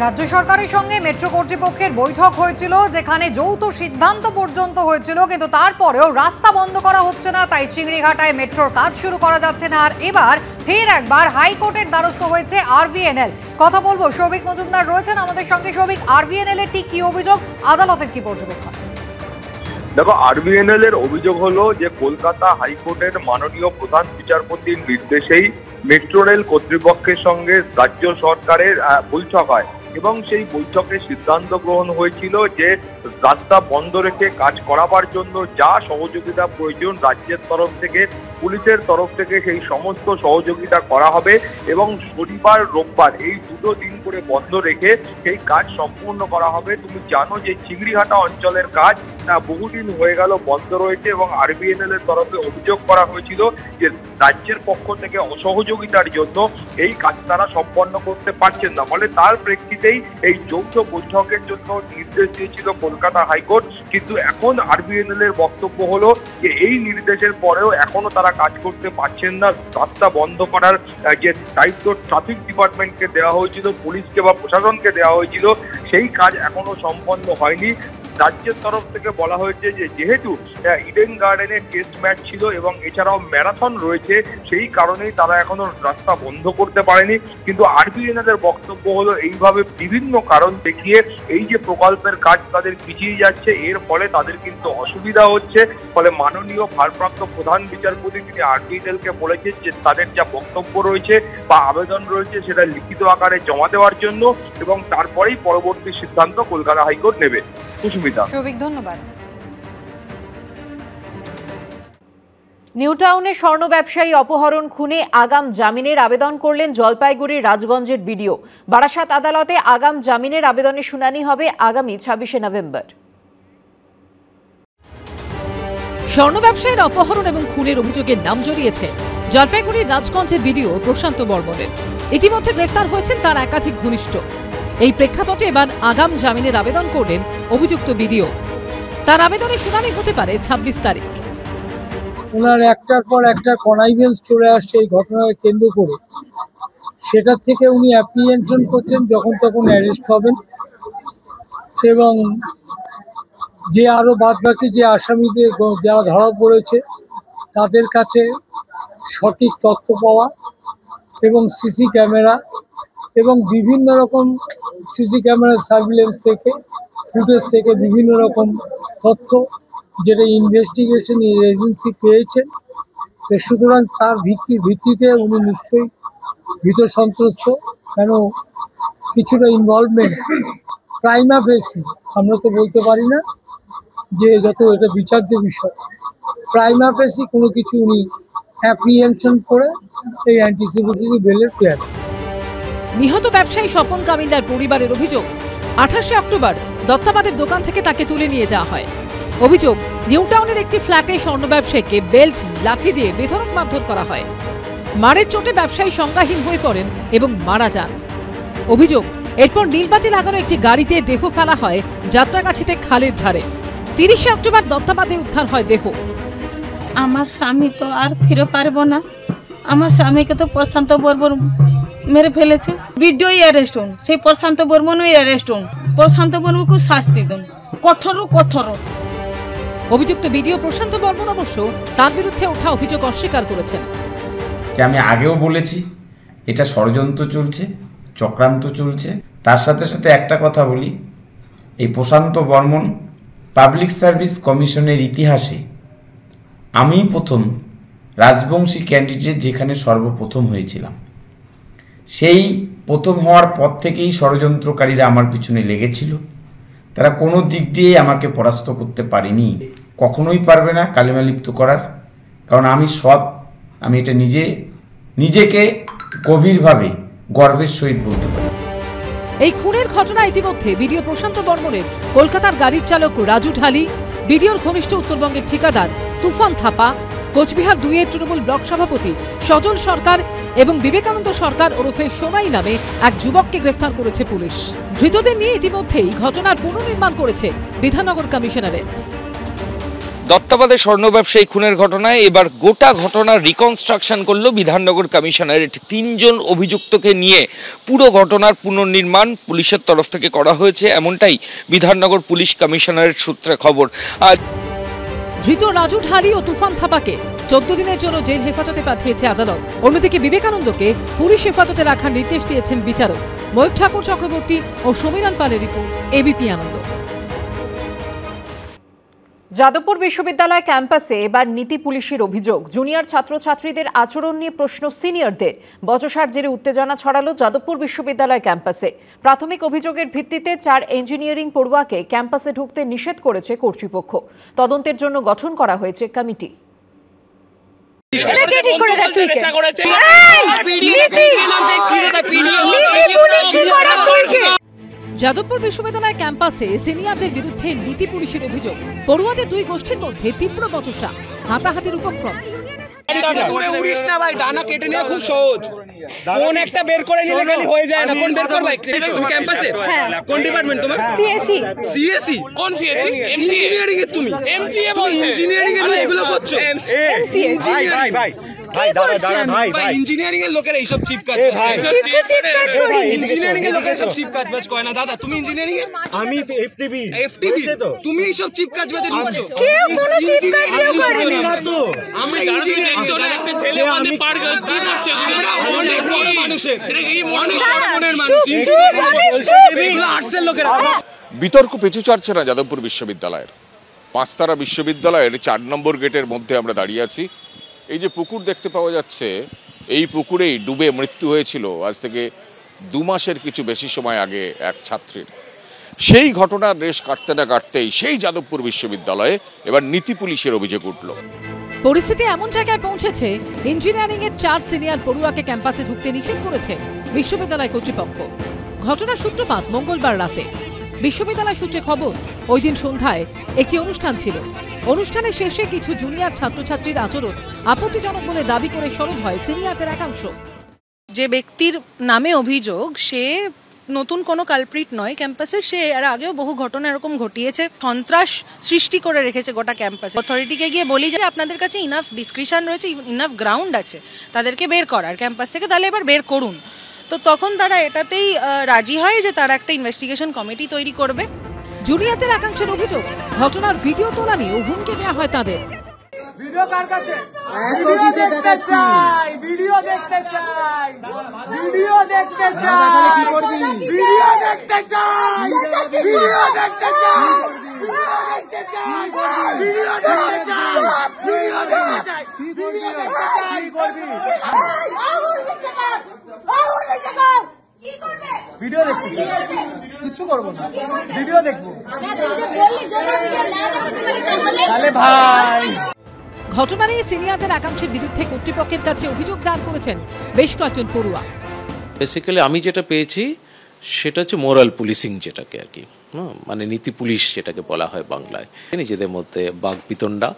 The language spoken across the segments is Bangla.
রাজ্য সরকারের সঙ্গে মেট্রো কর্তৃপক্ষের বৈঠক হয়েছিল, যেখানে যৌথ সিদ্ধান্ত পর্যন্ত হয়েছিল, কিন্তু তারপরেও রাস্তা বন্ধ করা হচ্ছে না। তাই চিংড়িঘাটায় মেট্রোর কাজ শুরু করা যাচ্ছে না। আর এবার ফের একবার হাইকোর্টের দ্বারস্থ হয়েছে আরভিএনএল। কথা বলবো, সৌভিক মজুমদার রয়েছেন আমাদের সঙ্গে। সৌভিক, আরভিএনএল এর ঠিক কি অভিযোগ, আদালতের কি পর্যবেক্ষণ? দেখো, আরভিএনএল এর অভিযোগ হলো যে কলকাতা হাইকোর্টের মাননীয় প্রধান বিচারপতির নির্দেশেই মেট্রো রেল কর্তৃপক্ষের সঙ্গে রাজ্য সরকারের বৈঠক হয় এবং সেই বৈঠকে সিদ্ধান্ত গ্রহণ হয়েছিল যে রাস্তা বন্ধ রেখে কাজ করাবার জন্য যা সহযোগিতা প্রয়োজন রাজ্যের তরফ থেকে, পুলিশের তরফ থেকে সেই সমস্ত সহযোগিতা করা হবে এবং শনিবার রোববার এই দুটো দিন করে বন্ধ রেখে সেই কাজ সম্পূর্ণ করা হবে। তুমি জানো যে চিংড়িঘাটা অঞ্চলের কাজ বহুদিন হয়ে গেল বন্ধ রয়েছে এবং আরভিএনএল এর তরফে অভিযোগ করা হয়েছিল যে রাজ্যের পক্ষ থেকে অসহযোগিতার জন্য এই কাজ তারা সম্পন্ন করতে পারছেন না। ফলে তার প্রেক্ষিতেই এই যৌথ বৈঠকের জন্য নির্দেশ দিয়েছিল কলকাতা হাইকোর্ট। কিন্তু এখন আরভিএনএল এর বক্তব্য হলো যে এই নির্দেশের পরেও এখনো তারা কাজ করতে পারছেন না। রাস্তা বন্ধ করার যে দায়িত্ব ট্রাফিক ডিপার্টমেন্টকে দেওয়া হয়েছিল, পুলিশকে বা প্রশাসনকে দেওয়া হয়েছিল, সেই কাজ এখনো সম্পন্ন হয়নি। রাজ্যের তরফ থেকে বলা হয়েছে যে যেহেতু ইডেন গার্ডেনে টেস্ট ম্যাচ ছিল এবং এছাড়াও ম্যারাথন রয়েছে, সেই কারণেই তারা এখনো রাস্তা বন্ধ করতে পারেনি। কিন্তু আরভিএনএল এর বক্তব্য হলো এইভাবে বিভিন্ন কারণ দেখিয়ে এই যে প্রকল্পের কাজ তাদের পিছিয়ে যাচ্ছে, এর ফলে তাদের কিন্তু অসুবিধা হচ্ছে। ফলে মাননীয় ভারপ্রাপ্ত প্রধান বিচারপতি তিনি আরভিএনএল কে বলেছেন যে তাদের যা বক্তব্য রয়েছে বা আবেদন রয়েছে সেটা লিখিত আকারে জমা দেওয়ার জন্য এবং তারপরেই পরবর্তী সিদ্ধান্ত কলকাতা হাইকোর্ট নেবে। সৌভিক, ধন্যবাদ। নিউ টাউনে স্বর্ণ ব্যবসায়ী অপহরণ খুনে আগাম জামিনের আবেদন করলেন জলপাইগুড়ির রাজগঞ্জের বিডিও। বারাসাত আদালতে আগাম জামিনের আবেদনের শুনানি হবে আগামী 26শে নভেম্বর। স্বর্ণ ব্যবসায়ীর অপহরণ এবং খুনের অভিযোগের নাম জড়িয়েছে জলপাইগুড়ির রাজগঞ্জের বিডিও প্রশান্ত বর্মনের। ইতিমধ্যে গ্রেফতার হয়েছেন তার একাধিক ঘনিষ্ঠ। এই প্রেক্ষাপটে এবার আগাম জামিনের আবেদন করলেন অভিযুক্ত বিডিও। তার আবেদনের শুনানি হতে পারে 26 তারিখ। ওনার একটার পর একটা কনাইভেন্স চলে আসছে এই ঘটনাকে কেন্দ্র করে। সেটার থেকে উনি অ্যাপ্রিহেনশন করছেন, যখন তখন অ্যারেস্ট হবেন এবং যে আরও বাদবাকি যে আসামিদের যারা ধরা পড়েছে তাদের কাছে সঠিক তথ্য পাওয়া এবং সিসি ক্যামেরা এবং বিভিন্ন রকম সিসি ক্যামেরার সার্ভিলেন্স থেকে, ফুটেজ থেকে বিভিন্ন রকম তথ্য যেটা ইনভেস্টিগেশন এজেন্সি পেয়েছেন। তো সুতরাং তার ভিত্তিতে উনি নিশ্চয়ই ভীত সন্ত্রস্ত, কেন কিছুটা ইনভলভমেন্ট প্রাইমা ফেসি, আমরা তো বলতে পারি না যে যত এটা বিচার্য বিষয়, প্রাইমা ফেসি কোনো কিছু উনি অ্যাপ্রিহেনশন করে এই অ্যান্টিসিপেটরি বেলের প্লেয়ার। নিহত ব্যবসায়ী স্বপন কামিন্দার পরিবারের অভিযোগ, 28শে অক্টোবর দত্তাবাদের দোকান থেকে তাকে তুলে নিয়ে যাওয়া হয়। অভিযোগ, নিউ টাউনের একটি ফ্ল্যাটে স্বর্ণ ব্যবসায়ীকে বেল্ট লাঠি দিয়ে বেধড়ক মারধর করা হয়। মারের চোটে ব্যবসায়ী সংজ্ঞাহীন হয়ে পড়েন এবং মারা যান। অভিযোগ, এরপর নীলবাতি লাগানো একটি গাড়িতে দেহ ফেলা হয় যাত্রাগাছিতে খালের ধারে। 30শে অক্টোবর দত্তাবাদে উদ্ধার হয় দেহ। আমার স্বামী তো আর ফিরে পারবো না। আমার স্বামীকে তো প্রশান্ত বর্মন মেরে ফেলেছে। ভিডিওই অ্যারেস্ট হন, সেই প্রশান্ত বর্মনই অ্যারেস্ট হন। প্রশান্ত বর্মনকে শাস্তি দেন, কঠোর। অভিযুক্ত বিডিও প্রশান্ত বর্মন অবশ্য তার বিরুদ্ধে ওঠা অভিযোগ অস্বীকার করেছেন। আমি আগেও বলেছি এটা ষড়যন্ত্র চলছে, চক্রান্ত চলছে। তার সাথে সাথে একটা কথা বলি, এই প্রশান্ত বর্মন পাবলিক সার্ভিস কমিশনের ইতিহাসে আমি প্রথম রাজবংশী ক্যান্ডিডেট যেখানে সর্বপ্রথম হয়েছিলাম। সেই প্রথম হওয়ার পর থেকেই ষড়যন্ত্রকারীরা আমার পিছনে লেগেছিল। তারা কোনো দিক দিয়েই আমাকে পরাস্ত করতে পারেনি, কখনোই পারবে না কালিমালিপ্ত করার, কারণ আমি সৎ। আমি এটা নিজেকে গভীরভাবে গর্বের সহিত বলতে পারি। এই খুনের ঘটনা ইতিমধ্যে বিডিও প্রশান্ত বর্মনের কলকাতার গাড়ির চালক রাজু ঢালি, বিডিওর ঘনিষ্ঠ উত্তরবঙ্গের ঠিকাদার তুফান থাপা, কোচবিহার 2-এর তৃণমূল ব্লক সভাপতি সজল সরকার এবং বিবেকানন্দ সরকার ওরফে সোনাই নামে এক যুবককে গ্রেফতার করেছে পুলিশ। ধৃতদের নিয়ে ইতিমধ্যেই ঘটনার পুনর্নির্মাণ করেছে বিধাননগর কমিশনারেট। দত্তাবাদের স্বর্ণ ব্যবসায়ী খুনের ঘটনায় এবার গোটা ঘটনার রিকনস্ট্রাকশন করল বিধাননগর কমিশনারেট। 3 জন অভিযুক্তকে নিয়ে পুরো ঘটনার পুনর্নির্মাণ পুলিশের তরফ থেকে করা হয়েছে, এমনটাই বিধাননগর পুলিশ কমিশনারেট সূত্রে খবর। ধৃত রাজু ঢালি ও তুফান থাপাকে 14 দিনের জন্য জেল হেফাজতে পাঠিয়েছে আদালত। অন্যদিকে বিবেকানন্দকে পুলিশ হেফাজতে রাখার নির্দেশ দিয়েছেন বিচারক। ময়ূর ঠাকুর চক্রবর্তী ও সমীরণ পালের রিপোর্ট, এবিপি আনন্দ। যাদবপুর বিশ্ববিদ্যালয় ক্যাম্পাসে এবার নীতি পুলিশের অভিযোগ। জুনিয়র ছাত্রছাত্রীদের আচরণ নিয়ে প্রশ্ন সিনিয়রদের। বচসার জেরে উত্তেজনা ছড়ালো যাদবপুর বিশ্ববিদ্যালয় ক্যাম্পাসে। প্রাথমিক অভিযোগের ভিত্তিতে 4 ইঞ্জিনিয়ারিং পড়ুয়াকে ক্যাম্পাসে ঢুকতে নিষেধ করেছে কর্তৃপক্ষ। তদন্তের জন্য গঠন করা হয়েছে কমিটি। যাদবপুর বিশ্ববিদ্যালয় ক্যাম্পাসে সিনিয়রদের বিরুদ্ধে নীতি পুলিশের অভিযোগ। পড়ুয়াদের 2 গোষ্ঠীর মধ্যে তীব্র বচসা, হাতাহাতির উপক্রম। ইঞ্জিনিয়ারিং এর লোকেরা এইসব চিপ কাজ ইঞ্জিনিয়ারিং এর লোকেরা সব চিপ কাজ করে না। দাদা তুমি ইঞ্জিনিয়ারিং এর, আমি এফটিবি তুমি এইসব চিপ কাজ বাজে নিচ্ছো। কেউ কোনো চিপ কাজ করেনি। আমরা ইঞ্জিনিয়ারিং চলে একটা ছেলে মানে পার কি করছে, আমরা অনেক বড় মানুষের অনেক বড় মনের মানুষ ইঞ্জিনিয়ারিং আর্টসের লোকেরা। বিতর্ক পিছু ছাড়ছে না যাদবপুর বিশ্ববিদ্যালয়ের। 5 তারা বিশ্ববিদ্যালয়ের 4 নম্বর গেটের মধ্যে আমরা দাঁড়িয়ে আছি। এই যে পুকুর দেখতে পাওয়া যাচ্ছে, এই পুকুরেই ডুবে মৃত্যু হয়েছিল আজ থেকে 2 মাসের কিছু বেশি সময় আগে এক ছাত্রীর। সেই ঘটনার রেশ কাটতে না কাটতেই সেই যাদবপুর বিশ্ববিদ্যালয়ে এবার নীতি পুলিশের অভিযোগ উঠল। পরিস্থিতি এমন জায়গায় পৌঁছেছে, ইঞ্জিনিয়ারিং এর 4 সিনিয়র পড়ুয়াকে ক্যাম্পাসে ঢুকতে নিষেধ করেছে বিশ্ববিদ্যালয় কর্তৃপক্ষ। ঘটনার সূত্রপাত মঙ্গলবার রাতে। বিশ্ববিদ্যালয় সূত্রে খবর, ওই দিন সন্ধ্যায় একটি অনুষ্ঠান ছিল। অনুষ্ঠানের শেষে কিছু জুনিয়র ছাত্রছাত্রীর আচরণ আপত্তিজনক বলে দাবি করে সরব হয় সিনিয়রদের একাংশ। যে ব্যক্তির নামে অভিযোগ সে নতুন কোনো কালপ্রিট নয় ক্যাম্পাসের, সে এর আগেও বহু ঘটনা এরকম ঘটিয়েছে, সন্ত্রাস সৃষ্টি করে রেখেছে গোটা ক্যাম্পাসে। অথরিটিকে গিয়ে বলি যে আপনাদের কাছে ইনাফ ডিসক্রিশন রয়েছে, ইনাফ গ্রাউন্ড আছে তাদেরকে বের করার ক্যাম্পাস থেকে, তাহলে এবার বের করুন। তো তখন তারা এটাতেই রাজি হয় যে তারা একটা ইনভেস্টিগেশন কমিটি তৈরি করবে। জুনিয়রদের একাংশের অভিযোগ, ঘটনার ভিডিও তোলা নিয়ে হুমকি দেওয়া হয় তাদের। ভিডিও কার কাছে? ভিডিও দেখতে চাই, ভিডিও দেখতে চাই, ভিডিও দেখতে চাই, ভিডিও দেখতে চাই, ভিডিও দেখতে চাই, ভিডিও দেখতে চাই, ভিডিও দেখতে চাই, ভিডিও দেখতে চাই, করবি ভিডিও দেখতে কিছু করবো না, ভিডিও দেখবো তাহলে ভাই। ঘটনা নিয়ে সিনিয়রদের একাংশের বিরুদ্ধে কর্তৃপক্ষের কাছে অভিযোগ দায়ের করেছেন বেশ কয়েকজন পড়ুয়া। বেসিক্যালি আমি যেটা পেয়েছি সেটা হচ্ছে মোরাল পুলিশিং, যেটাকে আর কি মানে নীতি পুলিশ যেটাকে বলা হয় বাংলায়। নিজেদের মধ্যে বাকবিতণ্ডা,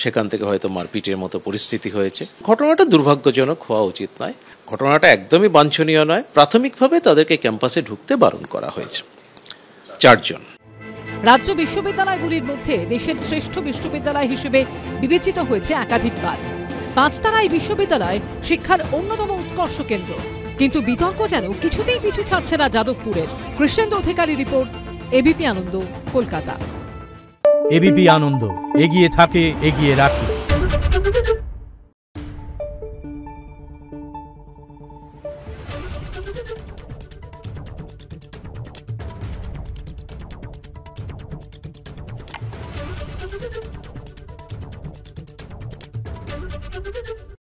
সেখান থেকে হয়তো মারপিটের মতো পরিস্থিতি হয়েছে। ঘটনাটা দুর্ভাগ্যজনক, হওয়া উচিত নয়, ঘটনাটা একদমই বাঞ্ছনীয় নয়। প্রাথমিকভাবে তাদেরকে ক্যাম্পাসে ঢুকতে বারণ করা হয়েছে 4 জন। রাজ্য বিশ্ববিদ্যালয়গুলির মধ্যে দেশের শ্রেষ্ঠ বিশ্ববিদ্যালয় হিসেবে বিবেচিত হয়েছে একাধিকবার। 5 তারা এই বিশ্ববিদ্যালয় শিক্ষার অন্যতম উৎকর্ষ কেন্দ্র। কিন্তু বিতর্ক যেন কিছুতেই পিছু ছাড়ছে না যাদবপুরের। কৃষ্ণেন্দু অধিকারী রিপোর্ট, এবিপি আনন্দ, কলকাতা। এবিপি আনন্দ, এগিয়ে থাকে, এগিয়ে রাখে।